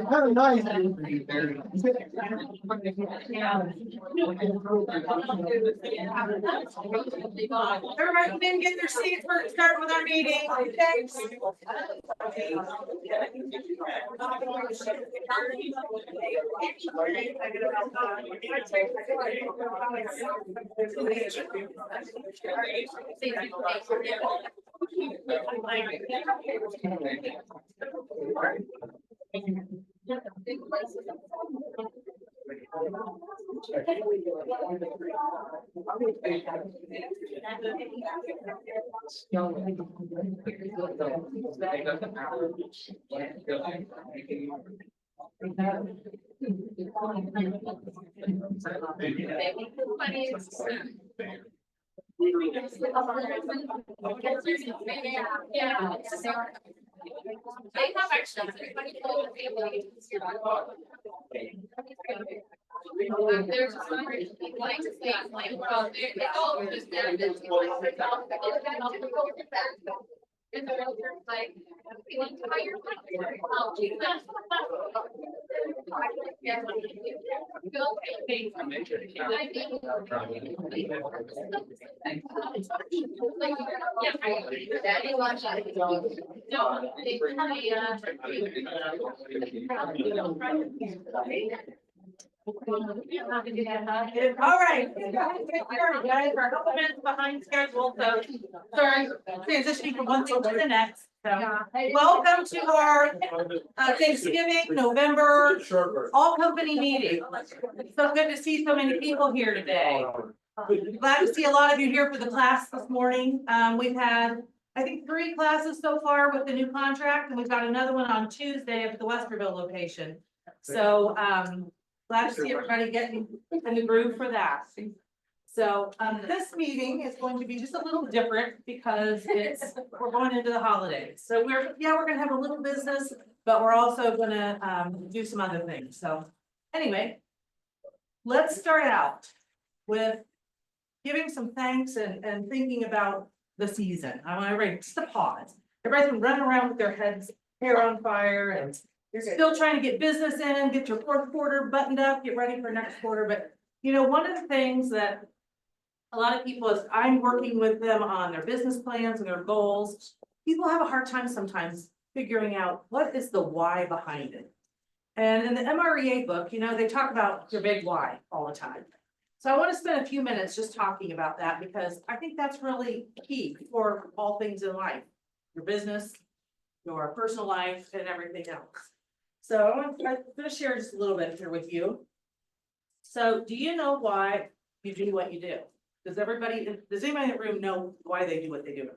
Kind of nice. Everybody can get their seats. We're starting with our meeting. Thanks. I have extras. There's some like to say like well, it's all just that it's and the realtor's like, feeling tired. Oh, geez. All right, guys, we're a couple minutes behind schedule, so sorry, transitioning from one thing to the next. So, welcome to our Thanksgiving, November, all company meeting. It's so good to see so many people here today. Glad to see a lot of you here for the class this morning. We've had, I think, 3 classes so far with the new contract, and we've got another one on Tuesday at the Westerville location. So, glad to see everybody getting in the groove for that. So this meeting is going to be just a little different because we're going into the holidays. So we're gonna have a little business, but we're also gonna do some other things. So anyway, let's start out with giving some thanks and thinking about the season. I want everybody just to pause. Everybody's been running around with their heads, hair on fire, and you're still trying to get business in, get your 4th quarter buttoned up, get ready for next quarter. But you know, one of the things that a lot of people, as I'm working with them on their business plans and their goals, people have a hard time sometimes figuring out what is the why behind it. And in the MREA book, you know, they talk about your big why all the time. So I want to spend a few minutes just talking about that because I think that's really key for all things in life, your business, your personal life, and everything else. So I'm going to share just a little bit here with you. So do you know why you do what you do? Does anybody in the room know why they do what they do?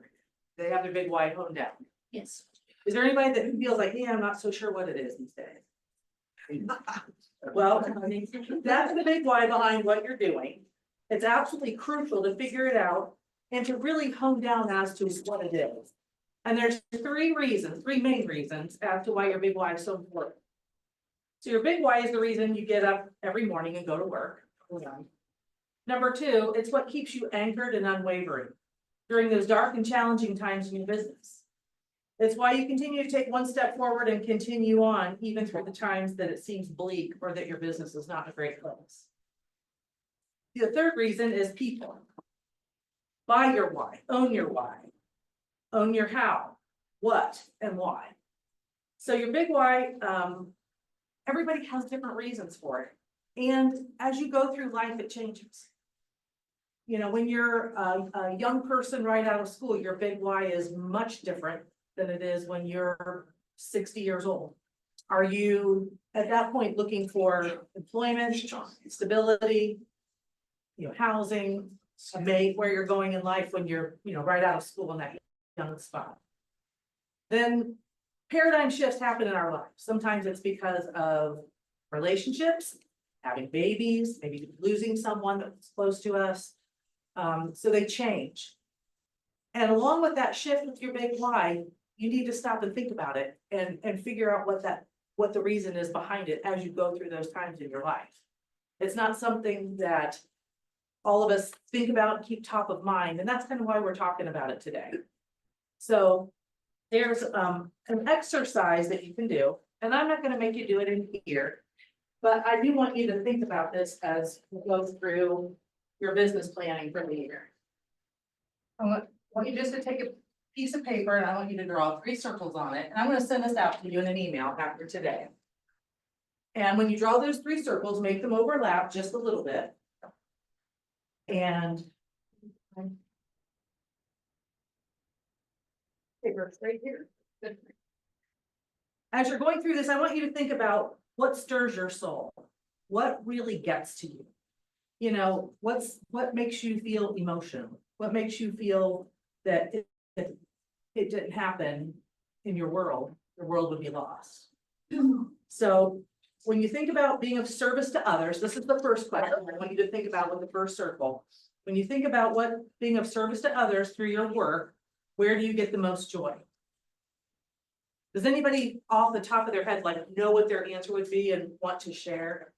They have their big why honed down. Yes. Is there anybody that feels like, yeah, I'm not so sure what it is these days? Well, that's the big why behind what you're doing. It's absolutely crucial to figure it out and to really hone down as to what it is. And there's 3 main reasons as to why your big why is so important. So your big why is the reason you get up every morning and go to work. Number 2, it's what keeps you anchored and unwavering during those dark and challenging times in your business. It's why you continue to take one step forward and continue on even through the times that it seems bleak or that your business is not in a great place. The 3rd reason is people. Buy your why, own your why, own your how, what, and why. So your big why, everybody has different reasons for it. And as you go through life, it changes. You know, when you're a young person right out of school, your big why is much different than it is when you're 60 years old. Are you at that point looking for employment, stability, you know, housing, a mate, where you're going in life when you're, you know, right out of school in that young spot? then paradigm shifts happen in our lives. Sometimes it's because of relationships, having babies, maybe losing someone that's close to us. So they change. And along with that shift with your big why, you need to stop and think about it and figure out what the reason is behind it as you go through those times in your life. It's not something that all of us think about and keep top of mind, and that's kind of why we're talking about it today. So there's an exercise that you can do, and I'm not gonna make you do it in here. But I do want you to think about this as you go through your business planning for the year. I want you just to take a piece of paper and I want you to draw 3 circles on it, and I'm gonna send this out to you in an email after today. And when you draw those 3 circles, make them overlap just a little bit. And paper right here. Good. As you're going through this, I want you to think about what stirs your soul, what really gets to you. You know, what makes you feel emotional? What makes you feel that if it didn't happen in your world, the world would be lost? So when you think about being of service to others, this is the first question. I want you to think about with the first circle. When you think about what being of service to others through your work, where do you get the most joy? Does anybody off the top of their head like know what their answer would be and want to share?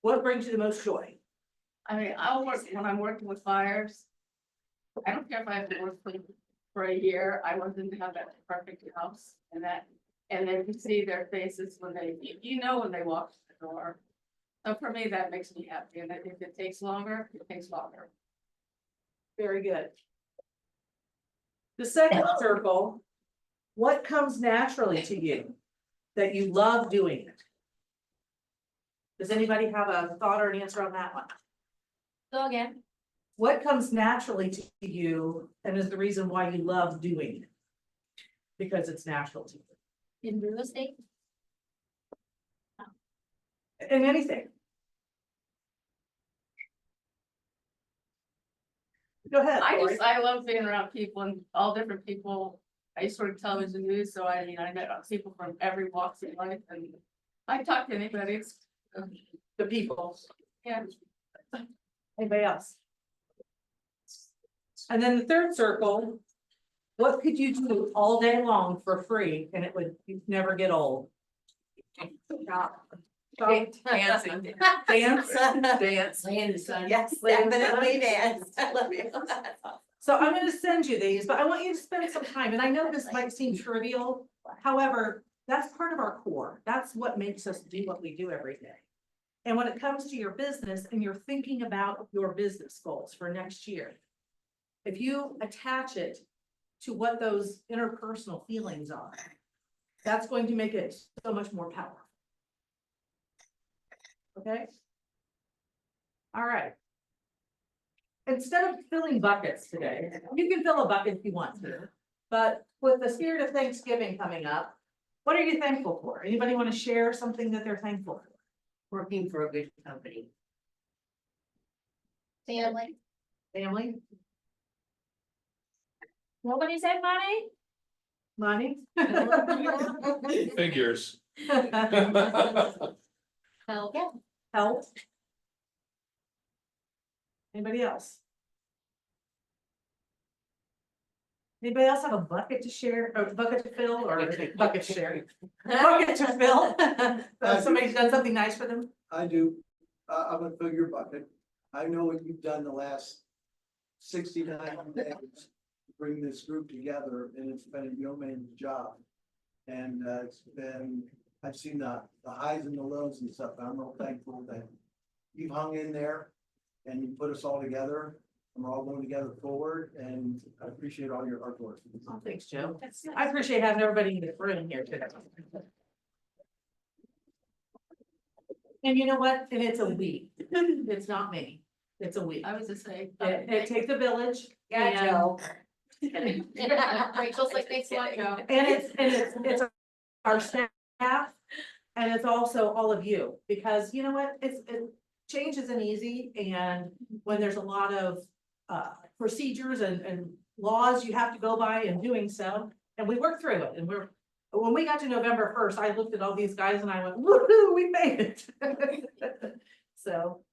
What brings you the most joy? I mean, I'll work, when I'm working with fires, I don't care if I have to work for a year, I want them to have that perfect house and that, and then you see their faces when they, you know, when they walk to the door. So for me, that makes me happy, and if it takes longer, it takes longer. Very good. The second circle, what comes naturally to you that you love doing it? Does anybody have a thought or an answer on that one? Go again. What comes naturally to you and is the reason why you love doing it? Because it's natural to you. In real estate? In anything. Go ahead. Lori. I love being around people and all different people. I used to work television news, so I met people from every walks of life, and I talk to anybody, it's, The people. yeah. Anybody else? And then the third circle, what could you do all day long for free and it would never get old? Dancing. Dance. Dance. Lay in the sun. Yes, Lay in the definitely sun. dance. I love you. So I'm gonna send you these, but I want you to spend some time, and I know this might seem trivial, however, that's part of our core. That's what makes us do what we do every day. And when it comes to your business and you're thinking about your business goals for next year, if you attach it to what those interpersonal feelings are, that's going to make it so much more powerful. Okay? All right. Instead of filling buckets today, you can fill a bucket if you want to, but with the spirit of Thanksgiving coming up, what are you thankful for? Anybody want to share something that they're thankful for? Working for a good company. Family. Family, Nobody said money? money? Figures. Health. Health? Anybody else? Anybody else have a bucket to share, or bucket to fill, or bucket to share? Bucket to fill? Somebody's done something nice for them? I do. I'm gonna fill your bucket. I know what you've done the last 69 days to bring this group together, and it's been a yeoman's job. And it's been, I've seen the highs and the lows and stuff. I'm real thankful that you've hung in there and you put us all together. And we're all going together forward, and I appreciate all your hard work. Oh, thanks, Joe. I appreciate having everybody in the room here today. And you know what? And it's a we. It's not me. It's a we. I was just saying. It takes a village. Yeah, and- Joe. Rachel's like, thanks a lot, Joe. And it's our staff, and it's also all of you, because you know what, change isn't easy, and when there's a lot of procedures and laws you have to go by in doing so, and we worked through it, and when we got to November 1st, I looked at all these guys and I went, woohoo, we made it. So,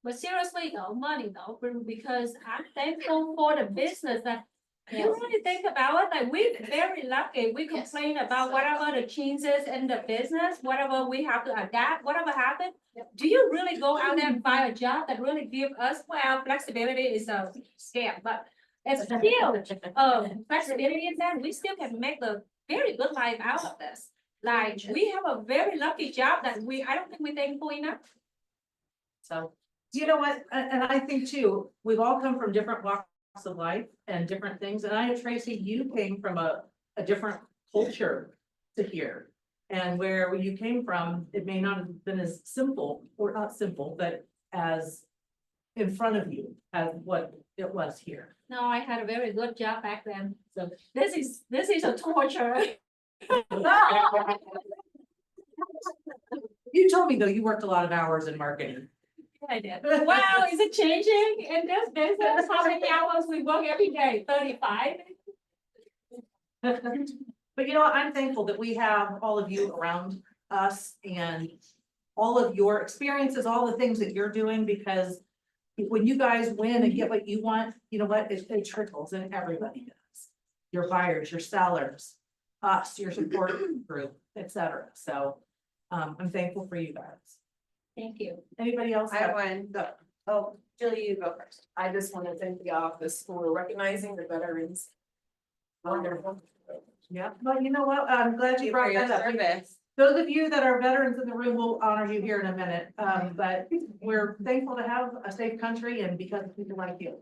But seriously, though, money though, because I'm thankful for the business that. You really think about it, like we're very lucky, we Yes. complain about whatever the changes in the business, whatever we have to adapt, whatever happened. Do you really go out there and find a job that really give us, well, flexibility is a scam, but it's still, flexibility in that, we still can make a very good life out of this. Like, we have a very lucky job that I don't think we're thankful enough. so, you know what, and I think too, we've all come from different walks of life and different things, and I know Tracy, you came from a different culture to here. And where you came from, it may not have been as simple, or not simple, but as in front of you as what it was here. No, I had a very good job back then, so this is a torture. You told me though, you worked a lot of hours in marketing. I did. Wow, is it changing in this business? How many hours we work every day? 35? But you know what, I'm thankful that we have all of you around us and all of your experiences, all the things that you're doing, because when you guys win and get what you want, you know what, it trickles and everybody does. Your buyers, your sellers, us, your support group, etc. So I'm thankful for you guys. Thank you. Anybody else? I have one. Oh, Julie, you go first. I just want to thank the office for recognizing the veterans. Wonderful. Yeah, well, you know what, I'm glad you brought that up. Service. Those of you that are veterans in the room will honor you here in a minute, but we're thankful to have a safe country and because of people like you.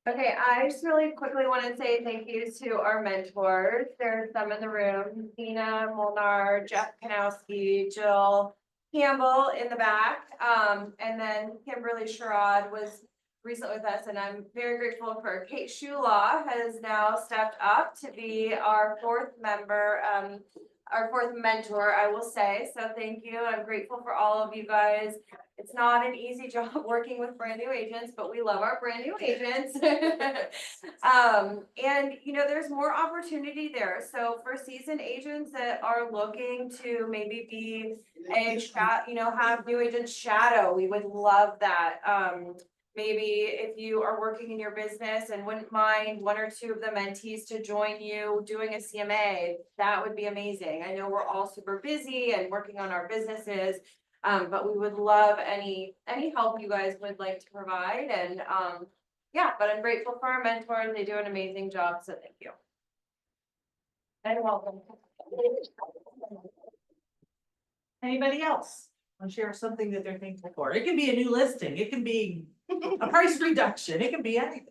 Okay, I just really quickly want to say thank you to our mentors. There's some in the room, Dina Molnar, Jeff Kanowski, Jill Campbell in the back. And then Kimberly Sherrod was recently with us, and I'm very grateful for Kate Shulaw has now stepped up to be our fourth member, our fourth mentor, I will say. So thank you. I'm grateful for all of you guys. It's not an easy job working with brand new agents, but we love our brand new agents. And you know, there's more opportunity there. So for seasoned agents that are looking to maybe be have new agents shadow, we would love that. Maybe if you are working in your business and wouldn't mind one or two of the mentees to join you doing a CMA, that would be amazing. I know we're all super busy and working on our businesses, but we would love any help you guys would like to provide. And yeah, but I'm grateful for our mentors. They do an amazing job, so thank you. And welcome. Anybody else want to share something that they're thankful for? It can be a new listing, it can be a price reduction, it can be anything.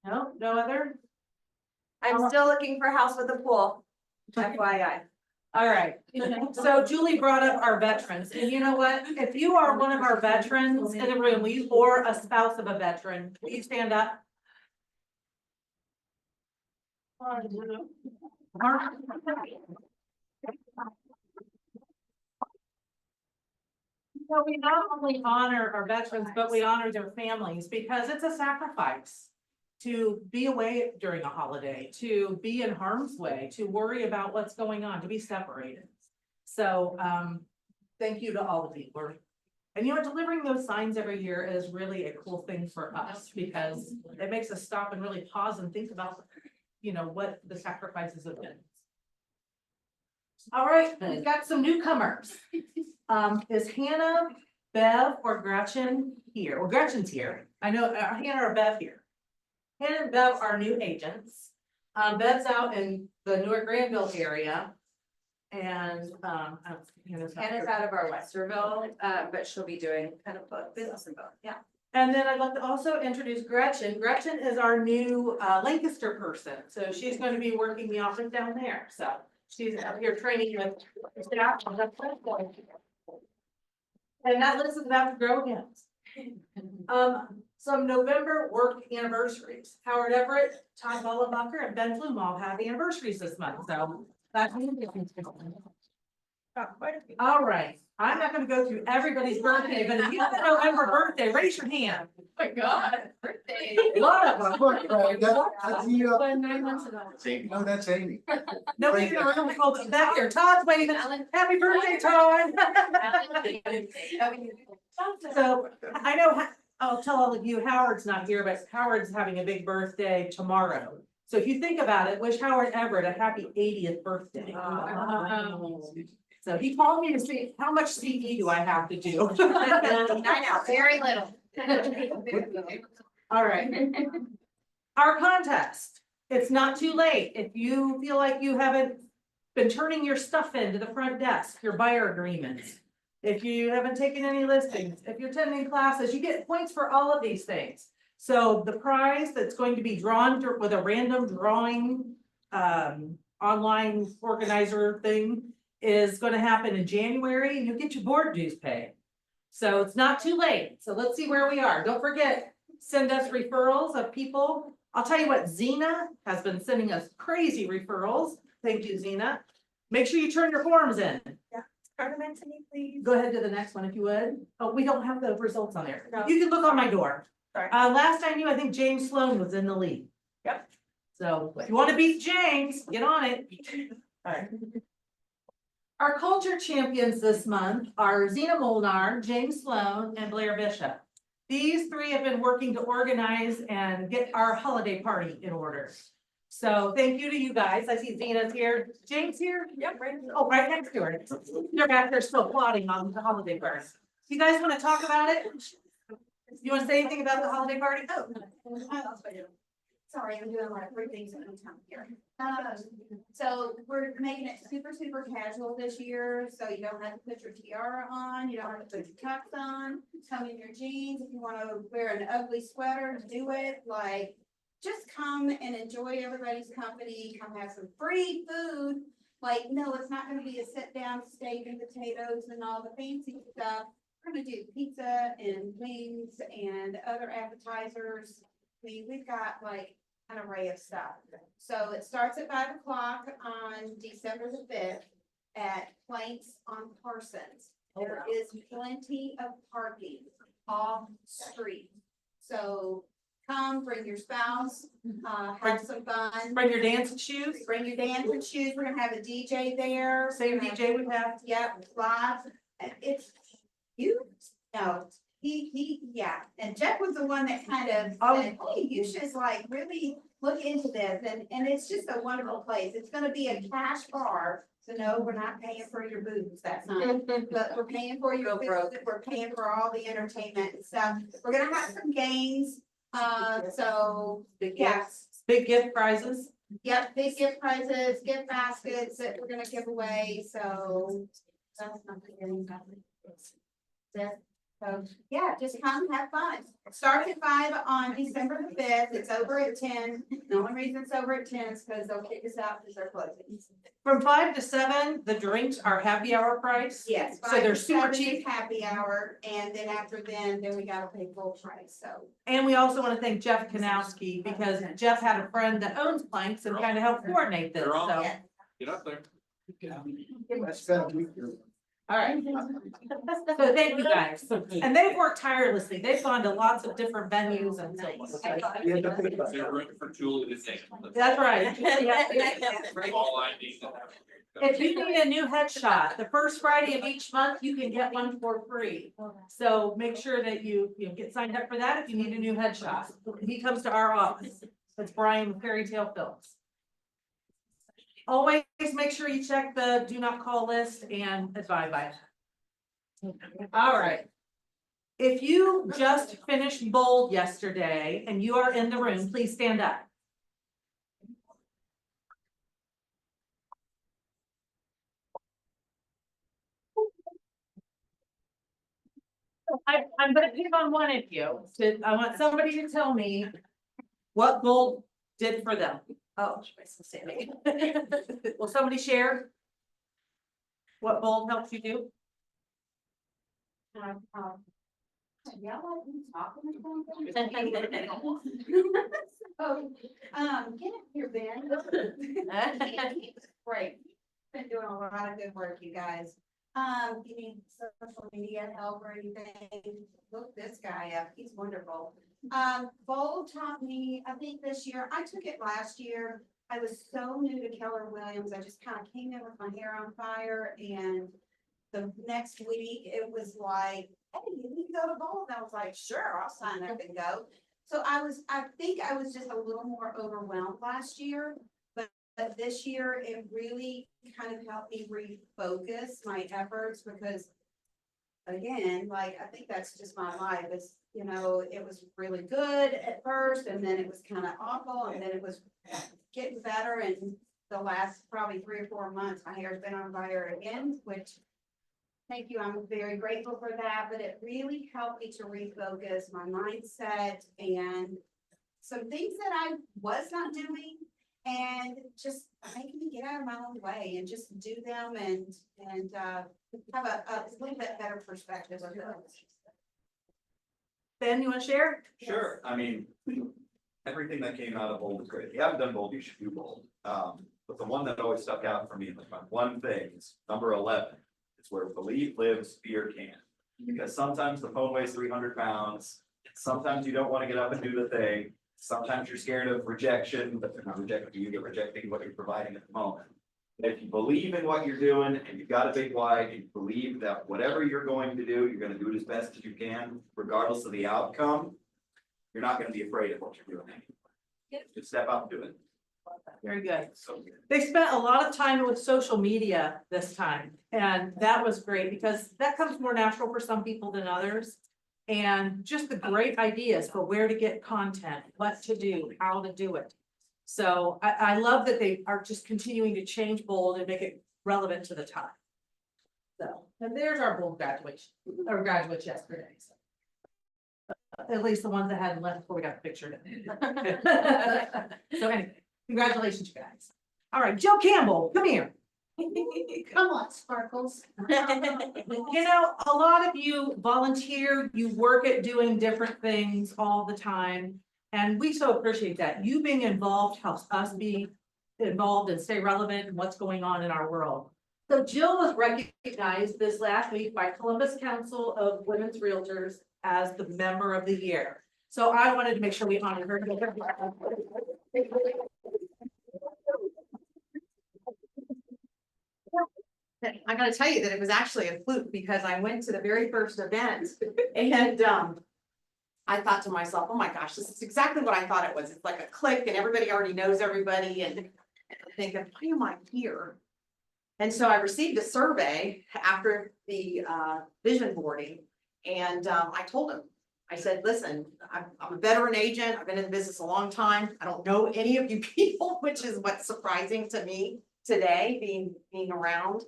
No other? I'm still looking for a house with a pool. FYI. All right, so Julie brought up our veterans, and you know what? If you are one of our veterans in the room, or a spouse of a veteran, will you stand up? So we not only honor our veterans, but we honor their families, because it's a sacrifice to be away during a holiday, to be in harm's way, to worry about what's going on, to be separated. So, thank you to all of you. And you know, delivering those signs every year is really a cool thing for us, because it makes us stop and really pause and think about, you know, what the sacrifices have been. All right, we've got some newcomers. Is Hannah, Bev, or Gretchen here? Well, Gretchen's here. I know Hannah or Bev here. Hannah and Bev are new agents. Bev's out in the Newark Granville area. And Hannah's Hannah's out of our Westerville, but she'll be doing kind of both business and both, yeah. And then I'd like to also introduce Gretchen. Gretchen is our new Lancaster person. So she's going to be working the office down there. So she's out here training with staff. And that list is about to grow again. Some November work anniversaries. Howard Everett, Todd Mullenbacher, and Ben Flum all have anniversaries this month. So that's all right. I'm not gonna go through everybody's birthday, but if you have a November birthday, raise your hand. Oh my God, birthday. A lot of them. Look, that's you. 9 months ago. No, that's Amy. Nobody in the room called them back here. Todd's waving. Happy birthday, Todd. So I know, I'll tell all of you, Howard's not here, but Howard's having a big birthday tomorrow. So if you think about it, wish Howard Everett a happy 80th birthday. So he called me to see how much CD do I have to do. I know, very little. All right. Our contest, it's not too late. If you feel like you haven't been turning your stuff into the front desk, your buyer agreements. If you haven't taken any listings, if you're attending classes, you get points for all of these things. So the prize that's going to be drawn with a random drawing, online organizer thing is gonna happen in January and you'll get your board dues paid. So it's not too late. So let's see where we are. Don't forget, send us referrals of people. I'll tell you what, Zena has been sending us crazy referrals. Thank you, Zena. Make sure you turn your forms in. Turn them into me, please. Go ahead to the next one if you would. Oh, we don't have the results on there. No. You can look on my door. Sorry. Last I knew, I think James Sloan was in the lead. Yep. So if you want to beat James, get on it. All right. Our culture champions this month are Zena Molnar, James Sloan, and Blair Bishop. These three have been working to organize and get our holiday party in order. So thank you to you guys. I see Zena's here. James here? Yep, right. Oh, right next to her. They're back there still plotting on the holiday party. You guys want to talk about it? You want to say anything about the holiday party? Oh. Sorry, I'm doing like 3 things at one time here. So we're making it super, super casual this year, so you don't have to put your tiara on, you don't have to put your tux on. Come in your jeans, if you wanna wear an ugly sweater, do it, like, just come and enjoy everybody's company, come have some free food. Like, no, it's not gonna be a sit down steak and potatoes and all the fancy stuff. We're gonna do pizza and wings and other appetizers. We've got like an array of stuff. So it starts at 5 o'clock on December the 5th at Planks on Parsons. There is plenty of parking off street. So come, bring your spouse, have some fun. Bring your dancing shoes. Bring your dancing shoes. We're gonna have a DJ there. Same DJ we have. Yep, live. It's you, no, yeah, and Jeff was the one that kind of said, hey, you should like really look into this, and it's just a wonderful place. It's gonna be a cash bar, so no, we're not paying for your booze, that's not, but we're paying for your food, we're paying for all the entertainment and stuff. We're gonna have some games, so, yes. Big gift prizes. Yep, big gift prizes, gift baskets that we're gonna give away, so. That's not getting that. So, yeah, just come have fun. Starts at 5 on December the 5th. It's over at 10. The only reason it's over at 10 is because they'll kick us out because they're closing. From 5 to 7, the drinks are happy hour price. Yes. So they're 5 to super 7 is cheap. happy hour, and then after then we gotta pay full price, so. And we also want to thank Jeff Kanowski because Jeff had a friend that owns Planks and kind of helped coordinate this, They're all- so. Yeah. Get up there. I spent a week here. All right. So thank you guys. And they've worked tirelessly. They've gone to lots of different venues and so forth. We had to pick up. They're rooting for Julie to sing. That's right. All I need to If you need a new headshot, the first Friday of each month, you can get one for free. So make sure that you get signed up for that if you need a new headshot. He comes to our office. It's Brian with Fairy Tale Films. Always make sure you check the do not call list and abide by it. All right. If you just finished Bold yesterday and you are in the room, please stand up. I'm gonna pick on one of you. I want somebody to tell me what Bold did for them. Oh, I'm still standing. Will somebody share? What Bold helps you do? Yeah, like you talking or something? So, get up here, Ben. Great. Been doing a lot of good work, you guys. You need social media help or anything, look this guy up, he's wonderful. Bold taught me, I think this year, I took it last year. I was so new to Keller Williams, I just kind of came in with my hair on fire, and the next week, it was like, hey, you need to go to Bold, and I was like, sure, I'll sign up and go. So I think I was just a little more overwhelmed last year, but this year, it really kind of helped me refocus my efforts, because again, like, I think that's just my life, it's, you know, it was really good at first, and then it was kind of awful, and then it was getting better, and the last probably 3 or 4 months, my hair's been on fire again, which, thank you, I'm very grateful for that, but it really helped me to refocus my mindset and some things that I was not doing, and just making me get out of my own way and just do them and have a little bit better perspective of those. Ben, you wanna share? Sure, I mean, everything that came out of Bold is great. If you haven't done Bold, you should do Bold. But the one that always stuck out for me, like my one thing is number 11. It's where belief lives, fear can. Because sometimes the phone weighs 300 pounds. Sometimes you don't want to get up and do the thing. Sometimes you're scared of rejection, but they're not rejecting you, they're rejecting what you're providing at the moment. If you believe in what you're doing and you've got a big why, and you believe that whatever you're going to do, you're going to do it as best as you can, regardless of the outcome, you're not going to be afraid of what you're doing anymore. Just step up and do it. Very good. So good. They spent a lot of time with social media this time, and that was great because that comes more natural for some people than others. And just the great ideas for where to get content, what to do, how to do it. So I love that they are just continuing to change Bold and make it relevant to the time. So, and there's our Bold graduation, or graduates yesterday. So. At least the ones that hadn't left before we got the picture. So anyway, congratulations, you guys. All right, Jill Campbell, come here. Come on, Sparkles. You know, a lot of you volunteer, you work at doing different things all the time. And we so appreciate that. You being involved helps us be involved and stay relevant in what's going on in our world. So Jill was recognized this last week by Columbus Council of Women's Realtors as the Member of the Year. So I wanted to make sure we honored her. I gotta tell you that it was actually a fluke because I went to the very first event and I thought to myself, oh my gosh, this is exactly what I thought it was. It's like a clique and everybody already knows everybody and I'm thinking, why am I here? And so I received a survey after the vision boarding and I told him, I said, listen, I'm a veteran agent. I've been in the business a long time. I don't know any of you people, which is what's surprising to me today, being around.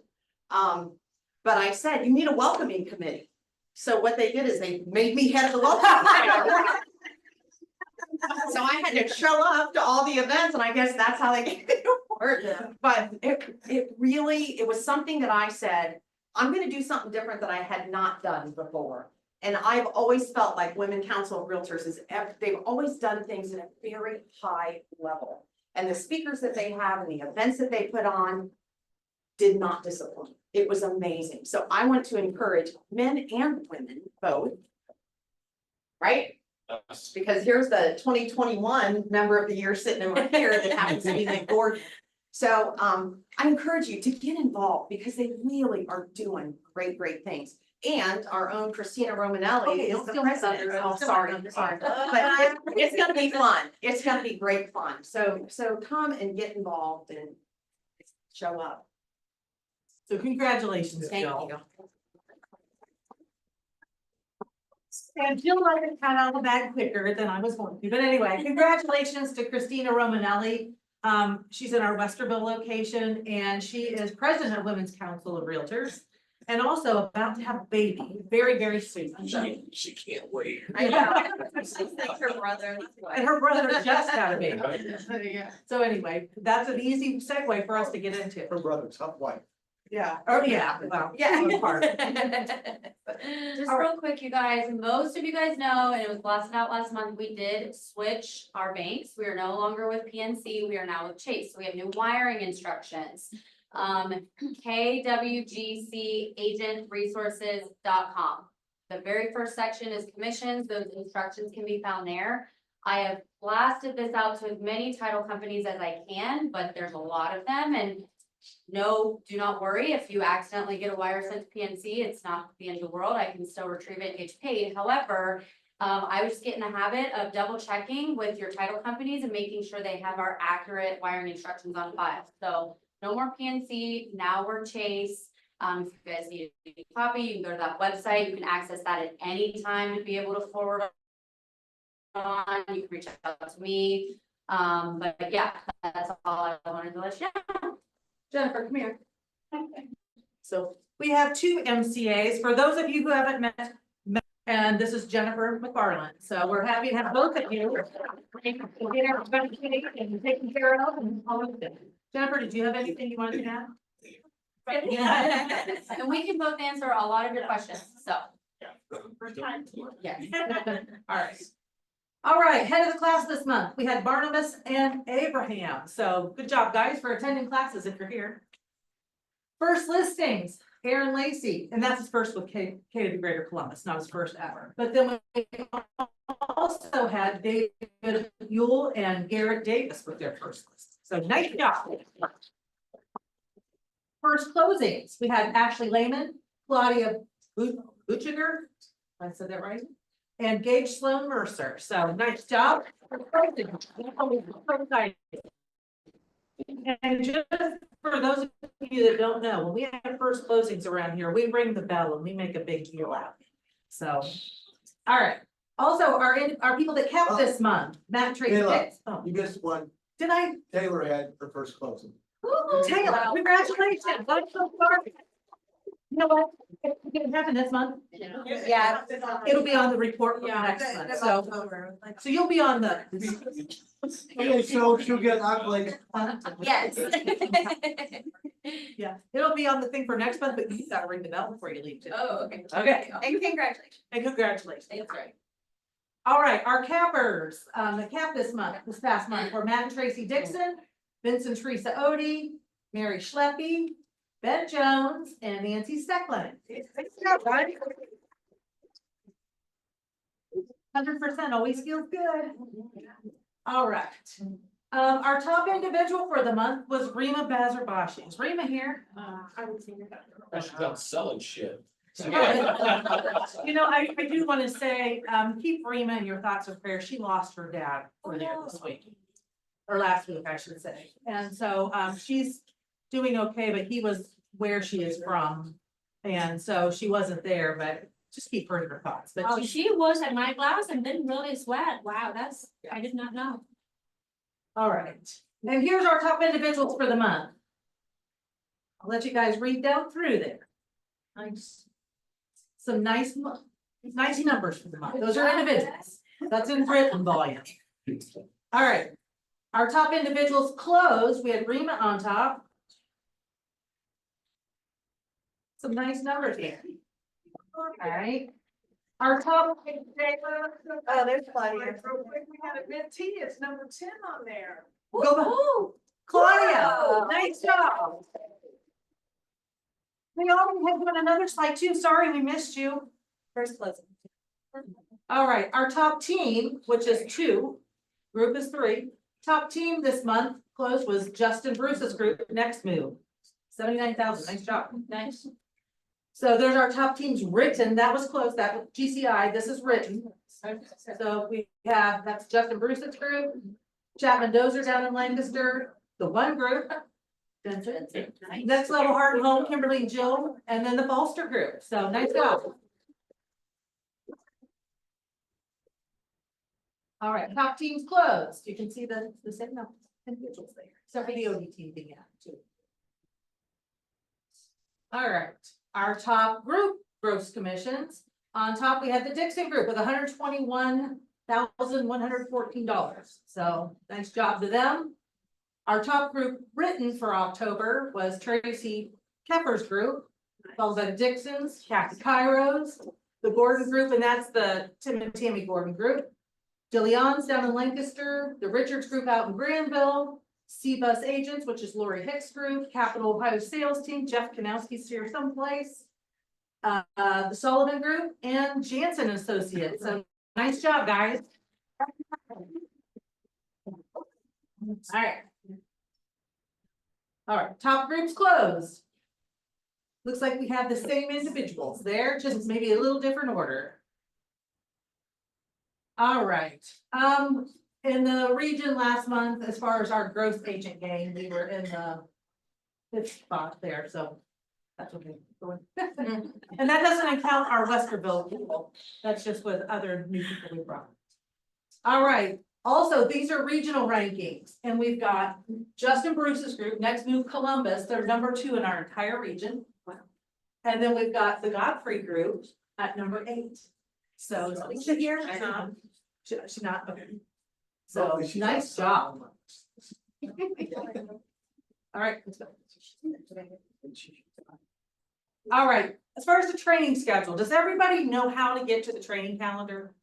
But I said, you need a welcoming committee. So what they did is they made me head of the welcoming committee. So I had to show up to all the events and I guess that's how they gave me the award. But it really, it was something that I said, I'm gonna do something different that I had not done before. And I've always felt like Women Council of Realtors is, they've always done things at a very high level. And the speakers that they have and the events that they put on did not disappoint. It was amazing. So I want to encourage men and women both. Right? Because here's the 2021 Member of the Year sitting over here that happens to be Nick Gordon. So I encourage you to get involved because they really are doing great, great things. And our own Christina Romanelli is the president. Oh, sorry. But it's gonna be fun. It's gonna be great fun. So come and get involved and show up. So congratulations, Thank Jill. you. And Jill let it cut out of the bag quicker than I was going to, but anyway, congratulations to Christina Romanelli. She's in our Westerville location and she is president of Women's Council of Realtors. And also about to have a baby very, very soon. She can't wait. I know. She's like her brother. And her brother just had a baby. Yeah. So anyway, that's an easy segue for us to get into. Her brother, tough wife. Yeah, oh yeah, well, Yeah. one part. Just real quick, you guys, most of you guys know, and it was blasted out last month, we did switch our banks. We are no longer with PNC, we are now with Chase. So we have new wiring instructions. kwgcagentresources.com. The very first section is commissions, those instructions can be found there. I have blasted this out to as many title companies as I can, but there's a lot of them, and no, do not worry, if you accidentally get a wire sent to PNC, it's not the end of the world, I can still retrieve it and get you paid. However, I would just get in the habit of double checking with your title companies and making sure they have our accurate wiring instructions on file. So no more PNC, now we're Chase. If you guys need a copy, you can go to that website, you can access that at any time to be able to forward on, you can reach out to me. But yeah, that's all I wanted to let you know. Jennifer, come here. So we have two MCAs, for those of you who haven't met, and this is Jennifer McFarland, so we're happy to have both of you. Get everybody and taken care of and all of that. Jennifer, did you have anything you wanted to add? And we can both answer a lot of your questions, so. Yes. All right, head of the class this month, we had Barnabas and Abraham, so good job, guys, for attending classes if you're here. First listings, Aaron Lacy, and that's his first with K to the Greater Columbus, not his first ever. But then we also had David Yule and Garrett Davis with their first list, so nice job. First closings, we had Ashley Lehman, Claudia Butchiger, I said that right? And Gage Sloan Mercer, so nice job. And just for those of you that don't know, when we have first closings around here, we ring the bell and we make a big deal out of it. So, all right. Also, our people that kept this month, Matt Tracy. Taylor, Oh, you missed one. did I? Taylor had her first closing. Taylor, congratulations. I'm so sorry. You know what? It didn't happen this month. Yeah. It'll be on the report for next month, so you'll be on the. Okay, so she'll get accolades. Yes. Yeah, it'll be on the thing for next month, but you gotta ring the bell before you leave too. Oh, okay. Okay, And congratulations. and congratulations. That's right. All right, our cappers, the cap this past month were Matt and Tracy Dixon, Vincent Teresa Odie, Mary Schleppy, Ben Jones, and Nancy Stecklin. 100% always feels good. All right. Our top individual for the month was Rima Bazarbashi. Is Rima here? She's out selling shit. You know, I do want to say, keep Rima in your thoughts and prayers. She lost her dad earlier this week. Or last week, I should say. And so, she's doing okay, but he was where she is from. And so she wasn't there, but just keep her in your thoughts. But Oh, she was at my class and didn't really sweat. Wow, I did not know. all right. And here's our top individuals for the month. I'll let you guys read down through there. Nice. Some nice numbers for the month. Those are individuals. That's in written volume. All right. Our top individuals closed. We had Rima on top. Some nice numbers here. All right. Our top. Oh, there's Claudia. We had a mentee, it's number 10 on there. Go, Claudia, nice job. We already had one another slide too. Sorry, we missed you. First closing. All right, our top team, which is 2, group is 3. Top team this month closed was Justin Bruce's group, Next Move. 79,000, nice job. Nice. So there's our top teams written, that was closed, that was GCI, this is written. So we have, that's Justin Bruce's group, Chapman Dozer down in Lancaster, the one group. Next Level Heart and Home, Kimberly and Jill, and then the Foster group, so nice job. All right, top teams closed, you can see the same numbers, individuals there, except for the OD team being out too. All right, our top group gross commissions, on top we had the Dixon Group with $121,114, so nice job to them. Our top group written for October was Tracy Kepper's group, followed by the Dixons, Kathy Cairo's, the Gordon group, and that's the Tim and Tammy Gordon group. DeLeon's down in Lancaster, the Richards group out in Granville, C-Bus Agents, which is Lori Hicks Group, Capital Ohio Sales Team, Jeff Kanowski's here someplace. The Sullivan Group and Jansen Associates. So nice job, guys. All right, top groups closed. Looks like we have the same individuals there, just maybe a little different order. All right, in the region last month, as far as our growth agent gain, we were in the fifth spot there, so that's what we're doing. And that doesn't account our Westerville people, that's just with other new people we brought. All right, also, these are regional rankings, and we've got Justin Bruce's group, Next Move Columbus, they're number 2 in our entire region. And then we've got the Godfrey group at number 8. So is Alicia here? She's not, okay. So, Hopefully she's nice outside. job. All right, let's go. All right, as far as the training schedule, does everybody know how to get to the training calendar?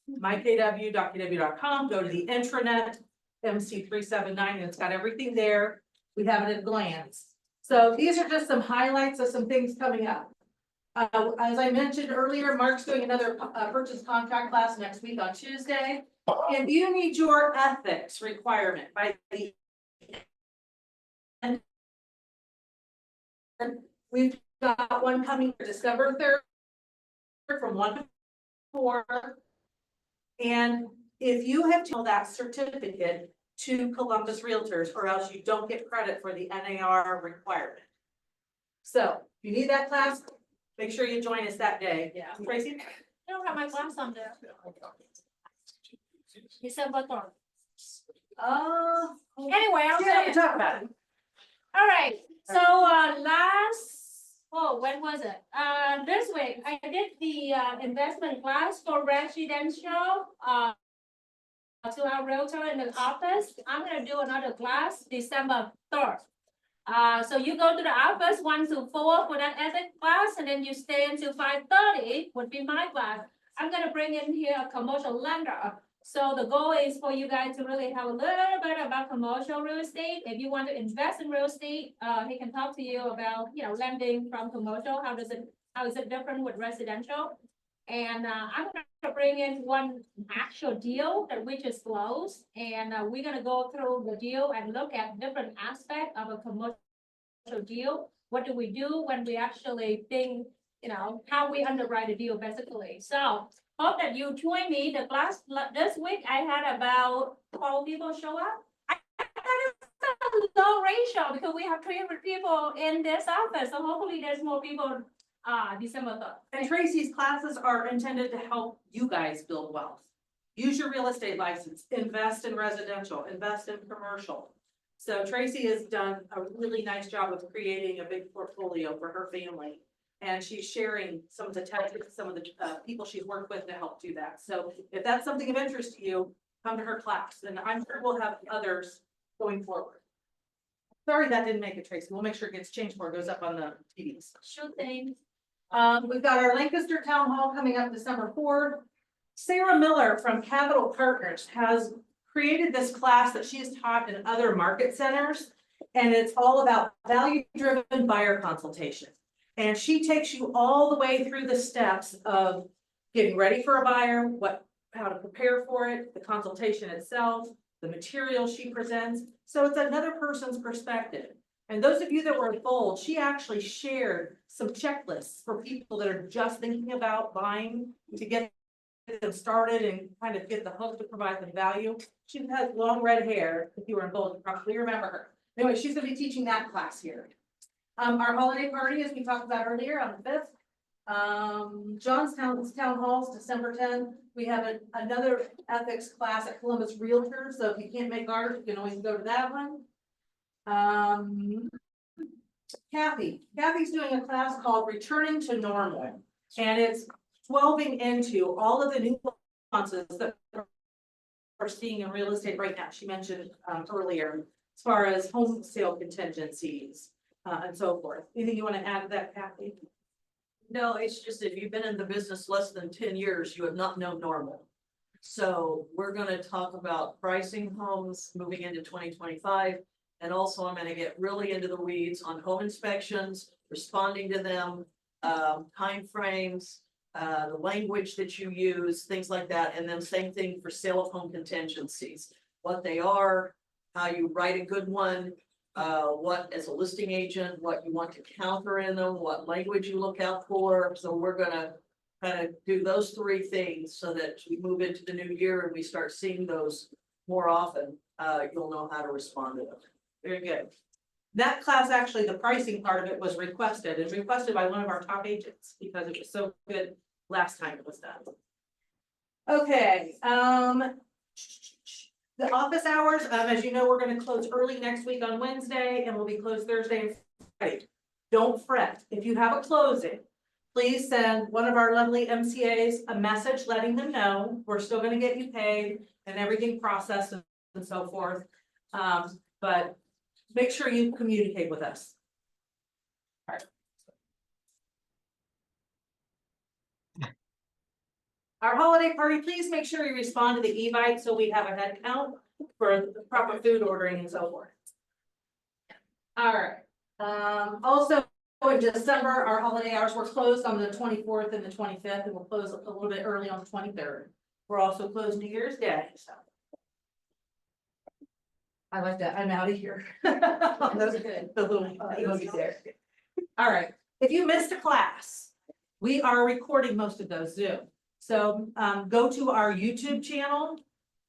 mykw.kw.com, go to the intranet, MC379, and it's got everything there. We have it at a glance. So these are just some highlights of some things coming up. As I mentioned earlier, Mark's doing another purchase contract class next week on Tuesday. If you need your ethics requirement by the end, we've got one coming for December 3rd from 1 to 4. And if you have taken that certificate to Columbus Realtors, or else you don't get credit for the NAR requirement. So if you need that class, make sure you join us that day. Yeah. Tracy? I don't have my class on there. December 3rd. Anyway, I'm Yeah, saying. we talk about it. All right, so when was it? This week, I did the investment class for residential, to our realtor in the office. I'm gonna do another class December 3rd. So you go to the office 1 to 4 for that ethics class, and then you stay until 5:30 would be my class. I'm gonna bring in here a commercial lender. So the goal is for you guys to really have a little bit about commercial real estate. If you want to invest in real estate, he can talk to you about, lending from commercial. How is it different with residential? And I'm gonna bring in one actual deal that we just closed, and we're gonna go through the deal and look at different aspects of a commercial deal. What do we do when we actually think, how we underwrite a deal basically. So hope that you join me. The class this week, I had about 12 people show up. I thought it's a low ratio because we have 300 people in this office, so hopefully there's more people December 3rd. And Tracy's classes are intended to help you guys build wealth. Use your real estate license, invest in residential, invest in commercial. So Tracy has done a really nice job of creating a big portfolio for her family. And she's sharing some of the tactics, some of the people she's worked with to help do that. So if that's something of interest to you, come to her class, and I'm sure we'll have others going forward. Sorry that didn't make it, Tracy. We'll make sure it gets changed before it goes up on the TVs. Sure thing. We've got our Lancaster Town Hall coming up December 4th. Sarah Miller from Capital Partners has created this class that she has taught in other market centers. And it's all about value-driven buyer consultation. And she takes you all the way through the steps of getting ready for a buyer, how to prepare for it, the consultation itself, the material she presents. So it's another person's perspective. And those of you that were bold, she actually shared some checklists for people that are just thinking about buying to get them started and kind of get the hook to provide them value. She has long red hair. If you were in bold, you probably remember her. Anyway, she's gonna be teaching that class here. Our holiday party, as we talked about earlier, on the 5th. Johnstown's Town Halls, December 10th. We have another ethics class at Columbus Realtors, so if you can't make ours, you can always go to that one. Kathy's doing a class called Returning to Normal, and it's delving into all of the nuances that we're seeing in real estate right now. She mentioned earlier, as far as home sale contingencies, and so forth. Anything you want to add to that, Kathy? No, it's just if you've been in the business less than 10 years, you have not known normal. So we're gonna talk about pricing homes moving into 2025 And also I'm gonna get really into the weeds on home inspections, responding to them, timeframes, the language that you use, things like that, and then same thing for sale of home contingencies. What they are, how you write a good one, what as a listing agent, what you want to counter in them, what language you look out for. So we're gonna kind of do those three things so that we move into the new year and we start seeing those more often. You'll know how to respond to them. Very good. That class, actually, the pricing part of it was requested, and requested by one of our top agents because it was so good last time it was done. Okay, the office hours, as you know, we're gonna close early next week on Wednesday and we'll be closed Thursday and Friday. Don't fret. If you have a closing, please send one of our lovely MCAs a message letting them know we're still gonna get you paid and everything processed and so forth. But make sure you communicate with us. All right. Our holiday party, please make sure you respond to the e-bite so we have a head count for the proper food ordering and so forth. All right, also in December, our holiday hours were closed on the 24th and the 25th, and we'll close a little bit early on the 23rd. We're also closed New Year's Day, so. I like that, I'm out of here. Those are good. The little emoji there. All right, if you missed a class, we are recording most of those Zoom. So go to our YouTube channel,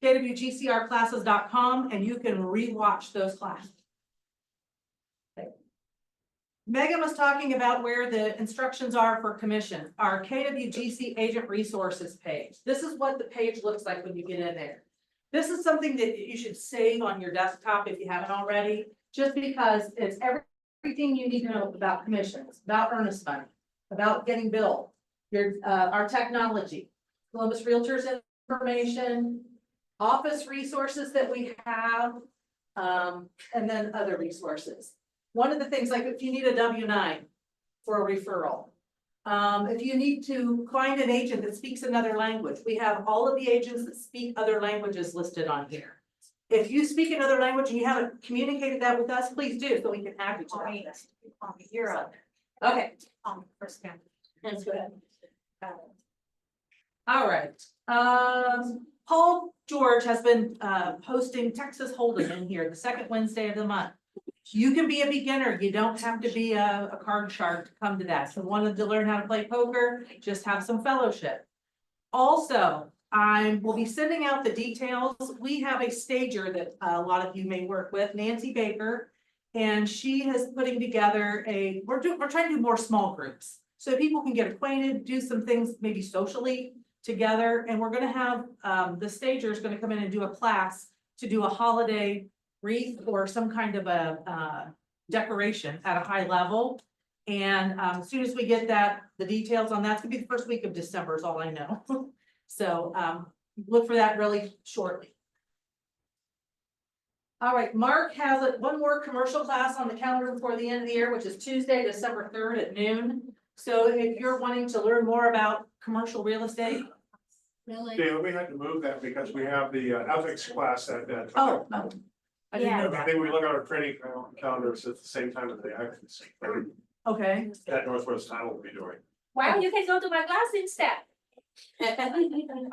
kwgcrclasses.com, and you can rewatch those classes. Megan was talking about where the instructions are for commission, our KWGC Agent Resources page. This is what the page looks like when you get in there. This is something that you should save on your desktop if you haven't already, just because it's everything you need to know about commissions, about earnest money, about getting billed, our technology, Columbus Realtors information, office resources that we have, and then other resources. One of the things, like if you need a W-9 for a referral, if you need to find an agent that speaks another language, we have all of the agents that speak other languages listed on here. If you speak another language and you haven't communicated that with us, please do, so we can add you to that list. You're up. Okay. First count. Let's go ahead. All right. Paul George has been hosting Texas Hold'em in here the second Wednesday of the month. You can be a beginner. You don't have to be a card shark to come to that. So wanted to learn how to play poker, just have some fellowship. Also, I will be sending out the details. We have a stager that a lot of you may work with, Nancy Baker, and she is putting together we're trying to do more small groups. So people can get acquainted, do some things maybe socially together. And we're gonna have, the stager is gonna come in and do a class to do a holiday wreath or some kind of a decoration at a high level. And as soon as we get the details on that's gonna be the first week of December is all I know. So look for that really shortly. All right, Mark has one more commercial class on the calendar before the end of the year, which is Tuesday, December 3rd at noon. So if you're wanting to learn more about commercial real estate. Really? Yeah, we had to move that because we have the ethics class at that time. Oh. I didn't know I that. think we look at our training calendars at the same time as the ethics. Okay. That Northwest Title will be doing. Wow, you can go to my class instead.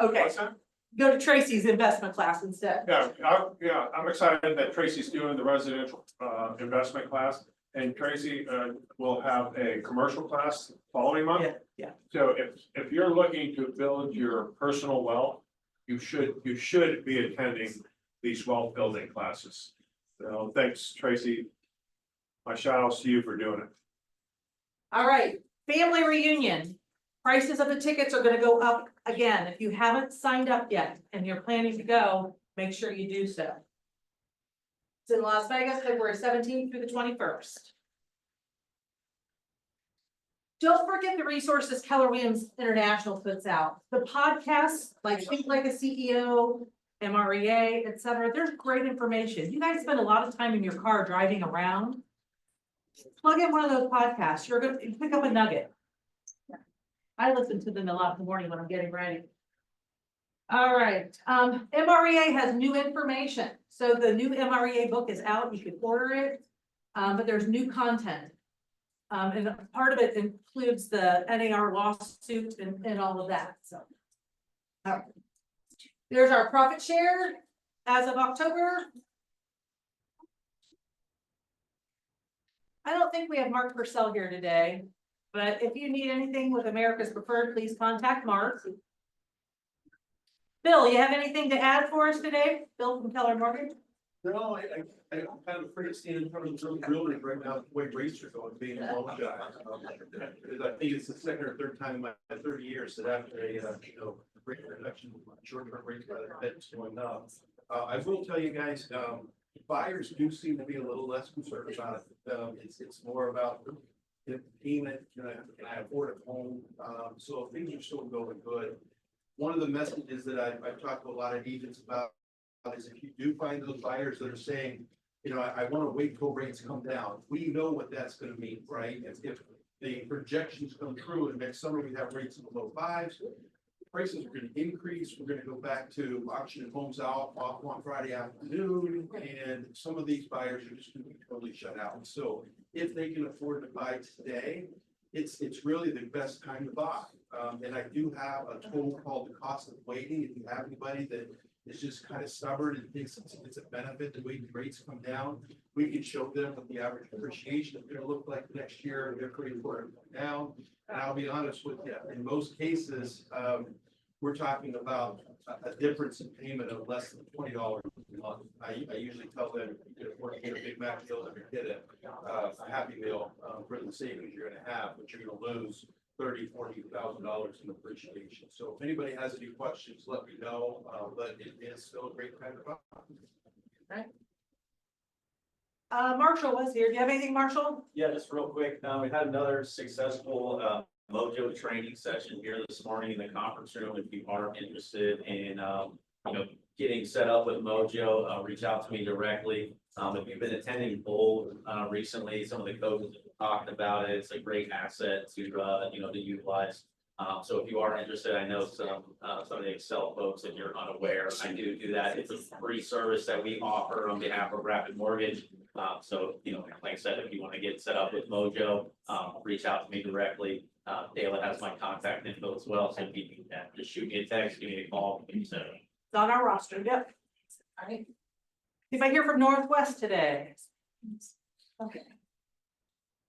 Okay, go to Tracy's investment class instead. Yeah, I'm excited that Tracy's doing the residential investment class. And Tracy will have a commercial class following month. Yeah. So if you're looking to build your personal wealth, you should be attending these wealth building classes. So thanks, Tracy. My shout outs to you for doing it. All right, family reunion. Prices of the tickets are gonna go up again. If you haven't signed up yet and you're planning to go, make sure you do so. It's in Las Vegas, February 17th through the 21st. Don't forget the resources Keller Williams International puts out. The podcasts, like Think Like a CEO, MREA, etc. There's great information. You guys spend a lot of time in your car driving around. Plug in one of those podcasts. You're gonna pick up a nugget. I listen to them a lot in the morning when I'm getting ready. All right, MREA has new information, so the new MREA book is out, you can order it. But there's new content. And part of it includes the NAR lawsuit and all of that, so. There's our profit share as of October. I don't think we have Mark Purcell here today, but if you need anything with America's Preferred, please contact Mark. Bill, you have anything to add for us today? Bill from Keller Mortgage? No, I'm kind of afraid of standing in front of the building right now, the way rates are going, being a loan guy. Because I think it's the second or third time in my 30 years that after a, rate reduction, short-term rates by the Fed's going up. I will tell you guys, buyers do seem to be a little less concerned about it. It's more about the payment, can I afford a home? So things are still going good. One of the messages that I've talked to a lot of agents about is if you do find those buyers that are saying, I want to wait till rates come down, we know what that's going to mean, right? If the projections come true and next summer we have rates in the low fives, prices are going to increase. We're going to go back to auctioning homes off on Friday afternoon, and some of these buyers are just going to be totally shut out. So if they can afford to buy today, it's really the best time to buy. And I do have a tool called the cost of waiting. If you have anybody that is just kind of stubborn and thinks it's a benefit to wait the rates come down, we can show them what the average appreciation is going to look like next year. They're pretty important down. And I'll be honest with you, in most cases, we're talking about a difference in payment of less than $20 a month. I usually tell them, if you want to get a Big Mac meal, and get a Happy Meal for the savings you're going to have, but you're going to lose $30,000-$40,000 in appreciation. So if anybody has any questions, let me know. But it is still a great time to buy. Marshall was here. Do you have anything, Marshall? Yeah, just real quick. We had another successful Mojo training session here this morning in the conference room. If you are interested in getting set up with Mojo, reach out to me directly. If you've been attending Bold recently, some of the coaches have talked about it. It's a great asset to to utilize. So if you are interested, I know some of the Excel folks, if you're unaware, I do that. It's a free service that we offer on behalf of Rapid Mortgage. So like I said, if you want to get set up with Mojo, reach out to me directly. Dayla has my contact info as well, so if you can just shoot me a text, give me a call. It's on our roster. Yep. All right. If I hear from Northwest today. Okay.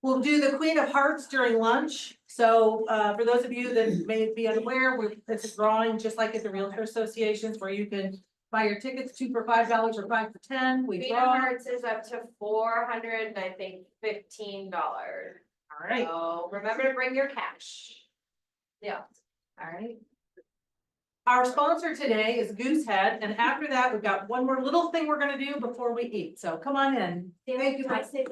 We'll do the Queen of Hearts during lunch. So for those of you that may be unaware, it's a drawing just like at the Realtor Associations where you can buy your tickets 2 for $5 or 5 for 10. We Queen draw. of Hearts is up to $400 and I think $15. All right. So remember to bring your cash. Yeah. All right. Our sponsor today is Goosehead, and after that, we've got one more little thing we're gonna do before we eat. So come on in. Thank you. I say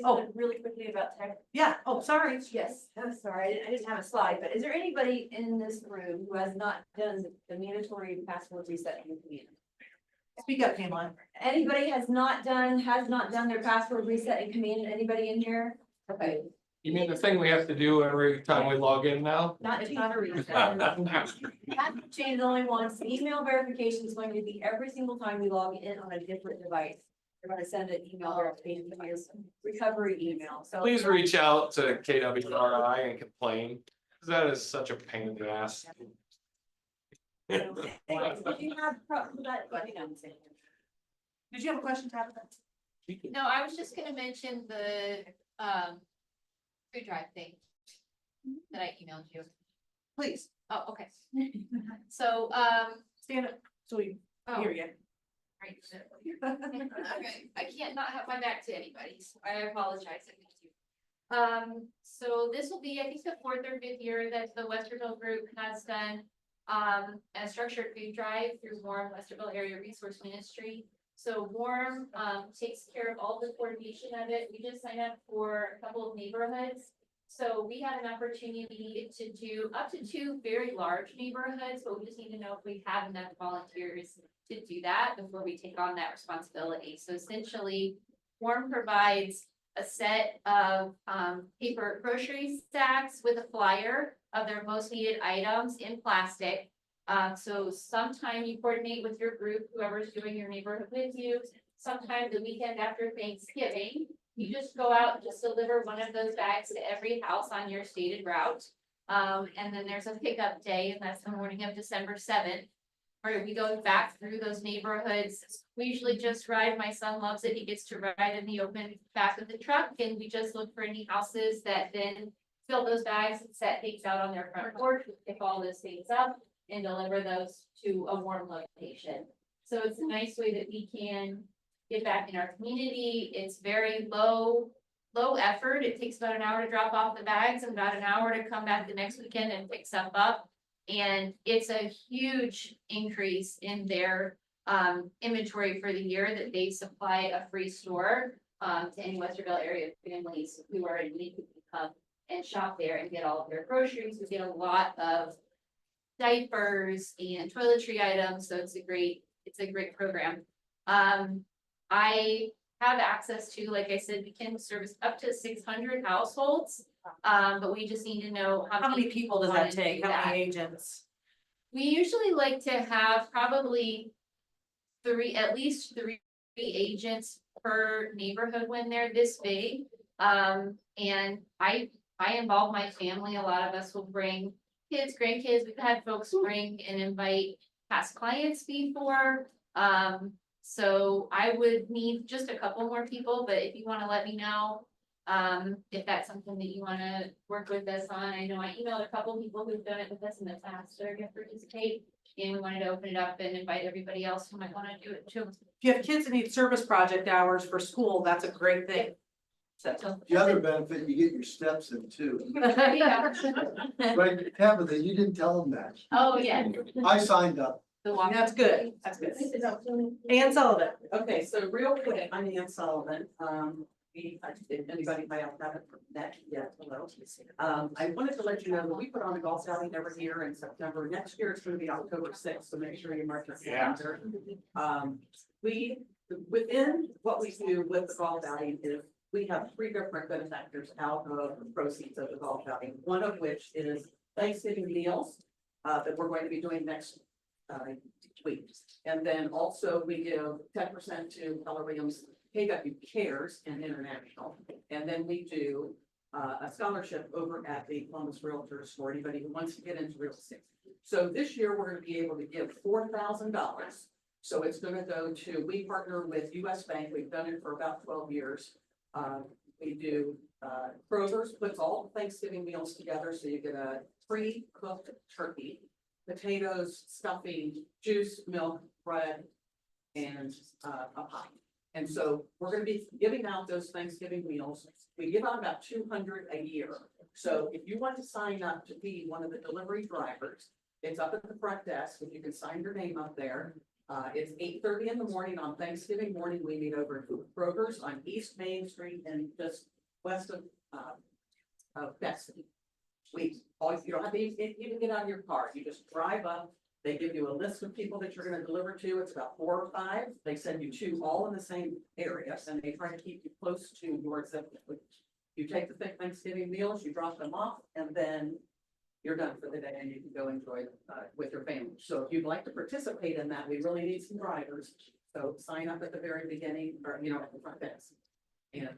Oh. something really quickly about tech. Yeah. Oh, sorry. Yes, I'm sorry, I didn't have a slide, but is there anybody in this room who has not done the mandatory password reset in the community? Speak up, Pamela. Anybody has not done their password reset in command? Anybody in here? Okay, You mean the thing we have to do every time we log in now? it's not a reset. That change is only once. Email verification is going to be every single time we log in on a different device. They're going to send an email verification to your recovery email, so. Please reach out to KWRI and complain, because that is such a pain in the ass. If you have problems with that, let me know. Did you have a question, Tabitha? No, I was just gonna mention the food drive thing that I emailed you. Please. Oh, okay. So, Stand up so we hear you. right. Okay, I can't not have my back to anybody, so I apologize. So this will be, I think, the 4th or 5th year that the Westerville group has done a structured food drive through Warm Westerville Area Resource Ministry. So Warm takes care of all the coordination of it. We just signed up for a couple of neighborhoods. So we had an opportunity to do up to 2 very large neighborhoods, but we just need to know if we have enough volunteers to do that before we take on that responsibility. So essentially, Warm provides a set of paper grocery stacks with a flyer of their most needed items in plastic. So sometime you coordinate with your group, whoever's doing your neighborhood with you, sometime the weekend after Thanksgiving. You just go out and just deliver one of those bags to every house on your stated route. And then there's a pickup day, and that's the morning of December 7th. Where we go back through those neighborhoods. We usually just ride, my son loves it, he gets to ride in the open back of the truck, and we just look for any houses that then fill those bags and set things out on their front porch, pick all those things up and deliver those to a warm location. So it's a nice way that we can get back in our community. It's very low effort. It takes about an hour to drop off the bags and about an hour to come back the next weekend and pick stuff up. And it's a huge increase in their inventory for the year that they supply a free store to any Westerville area families who are in need to come and shop there and get all of their groceries. We get a lot of diapers and toiletry items, so it's a great program. I have access to, like I said, we can service up to 600 households. But we just need to know How many people does that want to take? do How that. many agents? We usually like to have probably at least three agents per neighborhood when they're this big. And I involve my family. A lot of us will bring kids, grandkids. We've had folks bring and invite past clients before. So I would need just a couple more people, but if you want to let me know, if that's something that you want to work with us on. I know I emailed a couple people who've done it with us in the past, so they're gonna participate. And we wanted to open it up and invite everybody else who might want to do it too. If you have kids that need service project hours for school, that's a great thing. So. The other benefit, you get your steps in too. Yeah. Right, Tabitha, you didn't tell them that. Oh, yeah. I signed up. That's good, that's good. Ann Sullivan. Okay, so real quick, I'm Ann Sullivan. If anybody might have met yet, hello. I wanted to let you know that we put on a golf outing every year in September. Next year it's gonna be October 6th, so make sure you mark your calendar. Within what we do with the golf outing is we have 3 different benefactors out of the proceeds of the golf outing. One of which is Thanksgiving meals that we're going to be doing next week. And then also we give 10% to Keller Williams KW Cares and International. And then we do a scholarship over at the Columbus Realtors for anybody who wants to get into real estate. So this year we're going to be able to give $4,000. So it's going to go to, we partner with US Bank. We've done it for about 12 years. We do, Kroger's puts all the Thanksgiving meals together. So you get a pre-cooked turkey, potatoes, stuffing, juice, milk, bread, and a pie. And so we're gonna be giving out those Thanksgiving meals. We give out about 200 a year. So if you want to sign up to be one of the delivery drivers, it's up at the front desk. If you can sign your name up there. It's 8:30 in the morning on Thanksgiving morning. We meet over at Kroger's on East Main Street and just west of Betsy. You don't have to even get out of your car. You just drive up. They give you a list of people that you're gonna deliver to. It's about 4 or 5. They send you to all in the same areas and they try to keep you close to your zip code. You take the Thanksgiving meals, you drop them off, and then you're done for the day and you can go enjoy with your family. So if you'd like to participate in that, we really need some drivers. So sign up at the very beginning or, at the front desk. And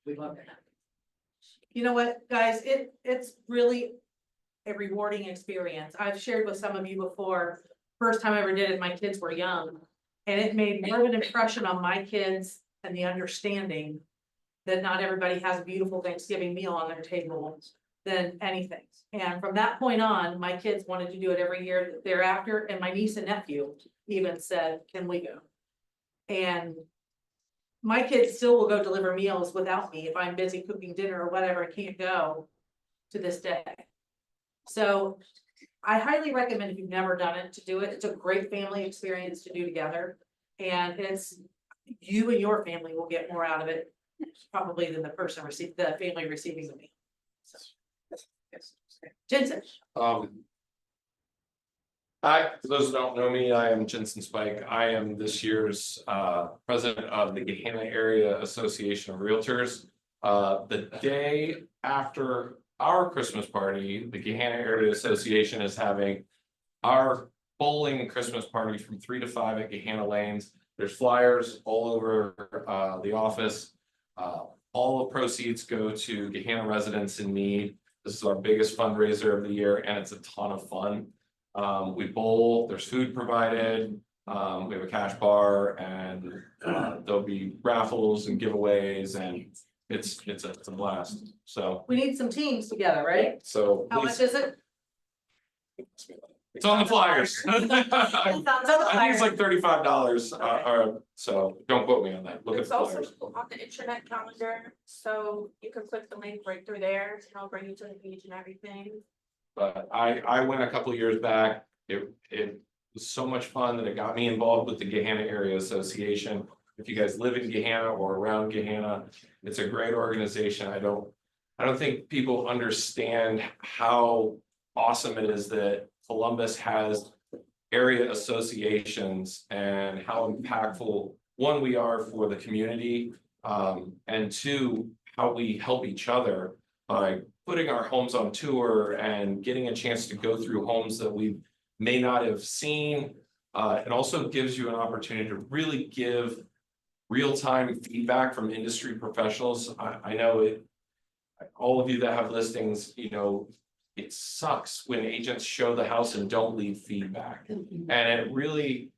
we'd love to have you. You know what, guys, it's really a rewarding experience. I've shared with some of you before, first time I ever did it, my kids were young. And it made more of an impression on my kids and the understanding that not everybody has a beautiful Thanksgiving meal on their table than anything. And from that point on, my kids wanted to do it every year thereafter, and my niece and nephew even said, can we go? And my kids still will go deliver meals without me if I'm busy cooking dinner or whatever, I can't go to this day. So I highly recommend if you've never done it to do it. It's a great family experience to do together. And it's, you and your family will get more out of it probably than the family receiving the meal. So, yes. Jensen. Hi, for those who don't know me, I am Jensen Spike. I am this year's president of the Gahanna Area Association of Realtors. The day after our Christmas party, the Gahanna Area Association is having our bowling and Christmas party from 3 to 5 at Gehanna Lanes. There's flyers all over the office. All the proceeds go to Gehanna residents in need. This is our biggest fundraiser of the year, and it's a ton of fun. We bowl, there's food provided, we have a cash bar, and there'll be raffles and giveaways, and it's a blast. So We need some teams together, right? so How please- much is it? it's on the flyers. I It's on the think it's flyer. like $35, so don't quote me on that. Look at It's the also flyers. on the internet calendar, so you can click the link right through there, and it'll bring you to the page and everything. But I went a couple years back. It was so much fun that it got me involved with the Gehanna Area Association. If you guys live in Gehanna or around Gehanna, it's a great organization. I don't think people understand how awesome it is that Columbus has area associations and how impactful, one, we are for the community, and two, how we help each other by putting our homes on tour and getting a chance to go through homes that we may not have seen. It also gives you an opportunity to really give real-time feedback from industry professionals. I know it, all of you that have listings, you know, it sucks when agents show the house and don't leave feedback. And it really,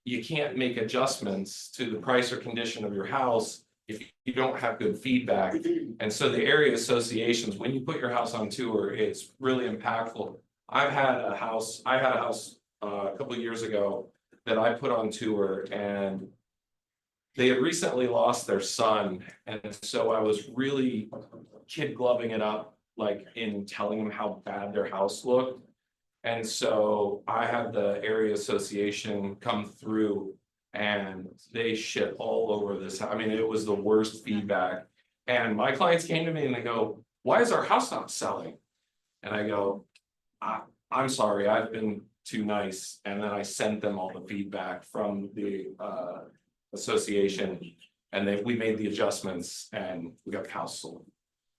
you can't make adjustments to the price or condition of your house if you don't have good feedback. And so the area associations, when you put your house on tour, it's really impactful. I had a house a couple of years ago that I put on tour, and they had recently lost their son. And so I was really kid gloving it up, like in telling them how bad their house looked. And so I had the area association come through, and they shit all over this. I mean, it was the worst feedback. And my clients came to me and they go, "Why is our house not selling?" And I go, I'm sorry, I've been too nice. And then I sent them all the feedback from the association, and we made the adjustments and we got the house sold.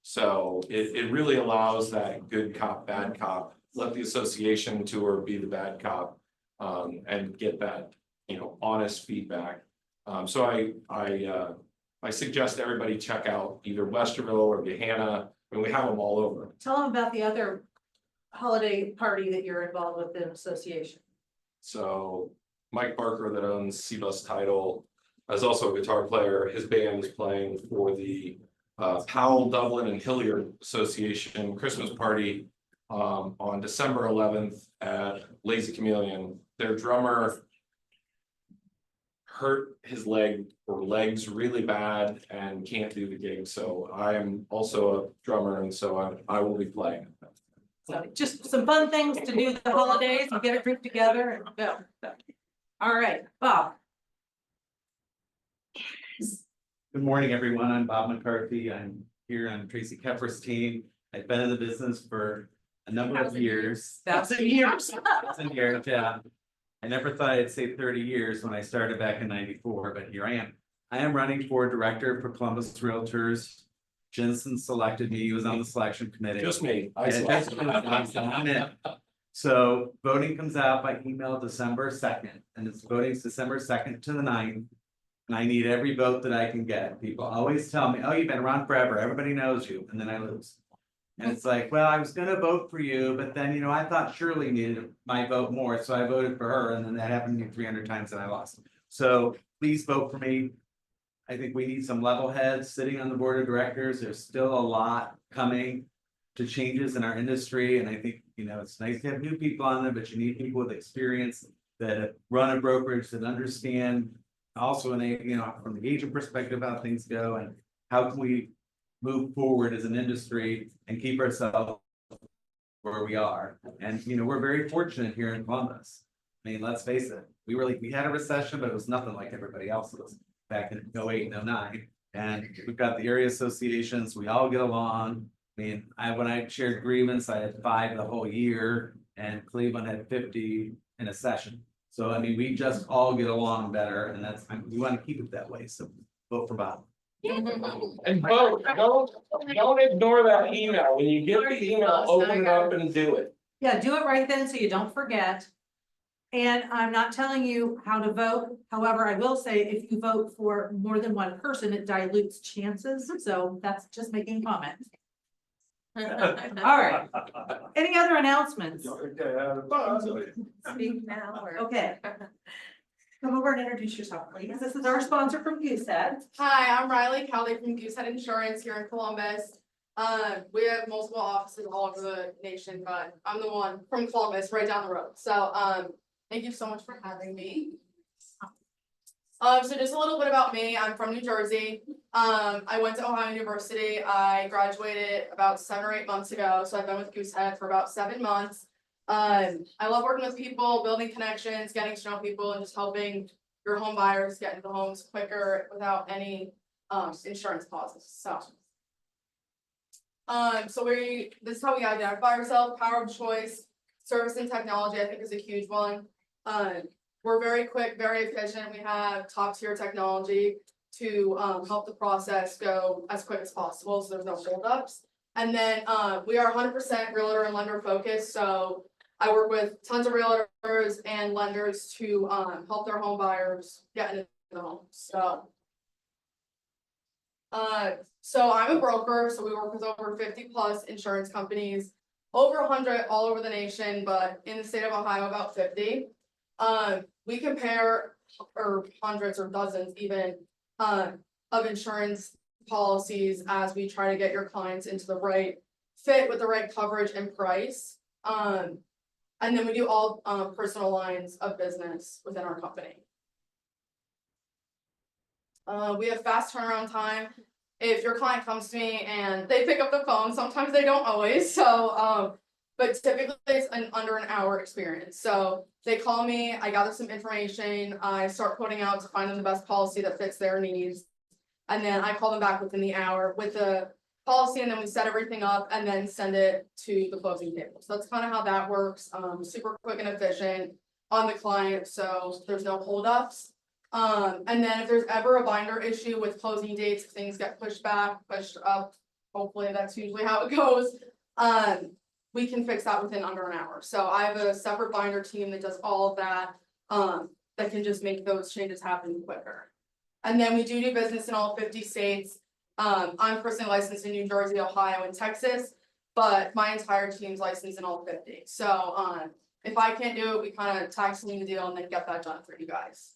So it really allows that good cop, bad cop, let the association tour be the bad cop, and get that, you know, honest feedback. So I suggest everybody check out either Westerville or Gehanna, and we have them all over. Tell them about the other holiday party that you're involved with in association. So Mike Barker, that owns Seabus Title, is also a guitar player. His band is playing for the Powell, Dublin, and Hilliard Association Christmas party on December 11th at Lazy Chameleon. Their drummer hurt his legs really bad and can't do the gig. So I am also a drummer, and so I will be playing. So just some fun things to do the holidays and get a group together and go. All right, Bob. Good morning, everyone. I'm Bob McCarthy. I'm here on Tracy Kepper's team. I've been in the business for a number of years. 1,000 years. 1,000 years, yeah. I never thought I'd say 30 years when I started back in '94, but here I am. I am running for director for Columbus Realtors. Jensen selected me. He was on the selection committee. Just me. I'm in. So voting comes out by email December 2nd, and it's voting December 2nd to the 9th. And I need every vote that I can get. People always tell me, "Oh, you've been around forever. Everybody knows you," and then I lose. And it's like, well, I was gonna vote for you, but then, you know, I thought Shirley needed my vote more, so I voted for her, and then that happened to me 300 times and I lost. So please vote for me. I think we need some level heads sitting on the board of directors. There's still a lot coming to changes in our industry, and I think, you know, it's nice to have new people on there, but you need people with experience that run a brokerage, that understand also in a, you know, from the agent perspective, how things go and how can we move forward as an industry and keep ourselves where we are. And, you know, we're very fortunate here in Columbus. I mean, let's face it, we had a recession, but it was nothing like everybody else's back in 08 and 09. And we've got the area associations, we all get along. I mean, when I shared grievance, I had 5 the whole year, and Cleveland had 50 in a session. So I mean, we just all get along better, and we want to keep it that way. So vote for Bob. And vote, don't ignore that email. When you get the email, open it up and do it. Yeah, do it right then so you don't forget. And I'm not telling you how to vote. However, I will say if you vote for more than one person, it dilutes chances. So that's just making comments. All right. Any other announcements? Speak now or? Okay. Come over and introduce yourself, please. This is our sponsor from Goosehead. Hi, I'm Riley Kelly from Goosehead Insurance here in Columbus. We have multiple offices all over the nation, but I'm the one from Columbus, right down the road. So, thank you so much for having me. So just a little bit about me. I'm from New Jersey. I went to Ohio University. I graduated about 7 or 8 months ago. So I've been with Goosehead for about 7 months. I love working with people, building connections, getting to know people, and just helping your home buyers get into homes quicker without any insurance pauses. So this is how we identify ourselves. Power of choice, service and technology, I think, is a huge one. We're very quick, very efficient. We have top tier technology to help the process go as quick as possible, so there's no holdups. And then we are 100% realtor and lender focused. So I work with tons of realtors and lenders to help their home buyers get into the home. So I'm a broker, so we work with over 50 plus insurance companies, over 100 all over the nation, but in the state of Ohio, about 50. We compare or hundreds or dozens even of insurance policies as we try to get your clients into the right fit with the right coverage and price. And then we do all personal lines of business within our company. We have fast turnaround time. If your client comes to me and they pick up the phone, sometimes they don't always. So, but typically it's under an hour experience. So they call me, I gather some information, I start quoting out to find them the best policy that fits their needs. And then I call them back within the hour with the policy, and then we set everything up and then send it to the closing table. So that's kind of how that works. Super quick and efficient on the client, so there's no holdups. And then if there's ever a binder issue with closing dates, if things get pushed back, pushed up, hopefully that's usually how it goes. We can fix that within under an hour. So I have a separate binder team that does all of that, that can just make those changes happen quicker. And then we do business in all 50 states. I'm personally licensed in New Jersey, Ohio, and Texas, but my entire team's licensed in all 50. So if I can't do it, we kind of tag team the deal and then get that done for you guys.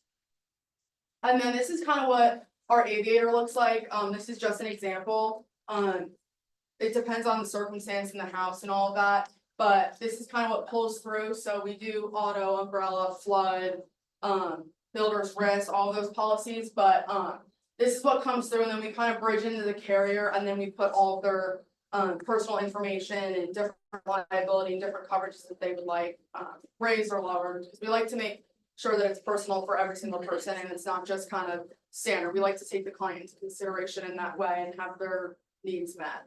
And then this is kind of what our aviator looks like. This is just an example. It depends on the circumstance in the house and all of that, but this is kind of what pulls through. So we do auto, umbrella, flood, builder's risk, all of those policies, but this is what comes through, and then we kind of bridge into the carrier, and then we put all of their personal information and different liability and different coverages that they would like raised or lowered, because we like to make sure that it's personal for every single person and it's not just kind of standard. We like to take the client into consideration in that way and have their needs met.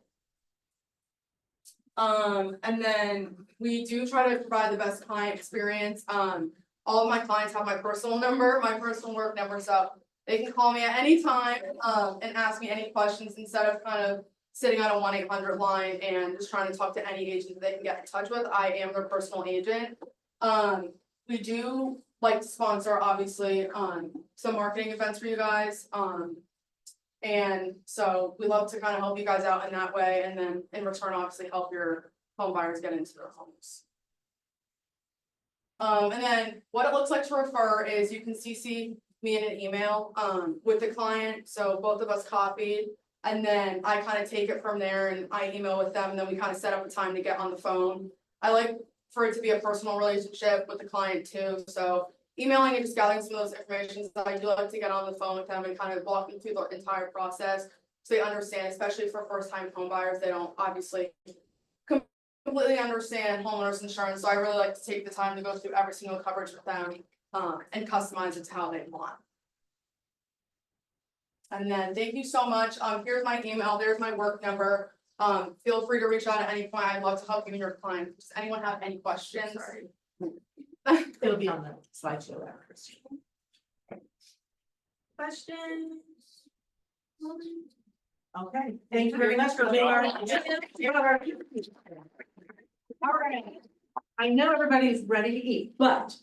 And then we do try to provide the best client experience. All of my clients have my personal number, my personal work number, so they can call me at any time and ask me any questions instead of kind of sitting on a 1-800 line and just trying to talk to any agent that they can get in touch with. I am their personal agent. We do like to sponsor, obviously, some marketing events for you guys. And so we love to kind of help you guys out in that way, and then in return, obviously help your home buyers get into their homes. And then what it looks like to refer is you can CC me in an email with the client, so both of us copied, and then I kind of take it from there and I email with them, and then we kind of set up a time to get on the phone. I like for it to be a personal relationship with the client too, so emailing and just gathering some of those information, so I do like to get on the phone with them and kind of walk them through the entire process so they understand, especially for first-time home buyers. They don't obviously completely understand homeowners insurance, so I really like to take the time to go through every single coverage with them and customize it to how they want. And then thank you so much. Here's my email, there's my work number. Feel free to reach out at any point. I'd love to help you and your client. Does anyone have any questions? It'll be on the slideshow after. Questions? Okay, thank you very much for being our. All right. I know everybody's ready to eat, but